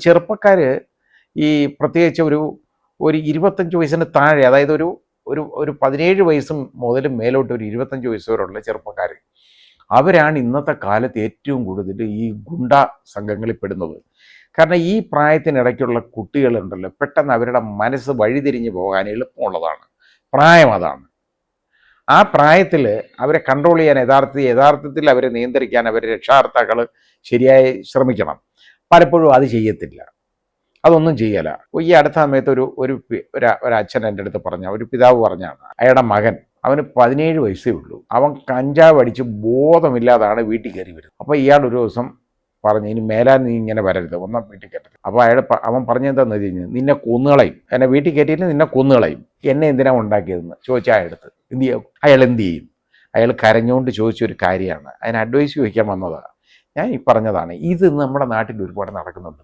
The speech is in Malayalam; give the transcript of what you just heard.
ചെറുപ്പക്കാർ ഈ പ്രത്യേകിച്ച് ഒരു 25 വയസ്സിന് താഴെ, അതായത് ഒരു ഒരു ഒരു 17 വയസ്സും മുതൽ മേലോട്ട് ഒരു 25 വയസ്സ് വരെയുള്ള ചെറുപ്പക്കാർ, അവരാണ് ഇന്നത്തെ കാലത്ത് ഏറ്റവും കൂടുതൽ ഈ ഗുണ്ടാ സംഘങ്ങളിൽ പെടുന്നത്. കാരണം ഈ പ്രായത്തിനിടയ്ക്കുള്ള കുട്ടികളുണ്ടല്ലോ, പെട്ടെന്ന് അവരുടെ മനസ്സ് വഴിതിരിഞ്ഞ് പോകാൻ എളുപ്പമുള്ളതാണ് പ്രായം. അതാണ് ആ പ്രായത്തിൽ അവരെ കൺട്രോൾ ചെയ്യാൻ, യഥാർത്ഥത്തിൽ അവരെ നിയന്ത്രിക്കാൻ അവരെ രക്ഷാകർത്താക്കൾ ശരിയായി ശ്രമിക്കണം. പലപ്പോഴും അത് ചെയ്യത്തില്ല, അതൊന്നും ചെയ്യല. ഈ അടുത്ത സമയത്ത് ഒരു അച്ഛൻ എൻ്റെ അടുത്ത് പറഞ്ഞ, ഒരു പിതാവ് പറഞ്ഞാണ്, അയാളുടെ മകൻ, അവന് 17 വയസ്സേ ഉള്ളൂ, അവൻ കഞ്ചാവ് അടിച്ച് ബോധമില്ലാതാണ് വീട്ടിൽ കയറി വരുന്നത്. അപ്പോൾ ഇയാൾ ഒരു ദിവസം പറഞ്ഞു, ഇനി മേലാൻ നീ ഇങ്ങനെ വരരുത്, ഒന്നാം വീട്ടിൽ കയറ്റരുത്. അപ്പോൾ അവൻ പറഞ്ഞെന്താന്ന് വെച്ച് കഴിഞ്ഞാൽ, നിന്നെ കൊന്നുകളയും, എന്നെ വീട്ടിൽ കയറ്റിയിട്ട് നിന്നെ കൊന്നുകളയും, എന്നെ എന്തിനാ ഉണ്ടാക്കിയതെന്ന് ചോദിച്ചാൽ അയാളെടുത്ത് എന്ത് ചെയ്യും? അയാൾ എന്ത് ചെയ്യും? അയാൾ കരഞ്ഞുകൊണ്ട് ചോദിച്ചൊരു കാര്യമാണ്, അതിന് അഡ്വൈസ് ചോദിക്കാൻ വന്നതാണ്. ഞാൻ ഈ പറഞ്ഞതാണ്, ഇത് നമ്മുടെ നാട്ടിൽ ഒരുപാട് നടക്കുന്നുണ്ട്.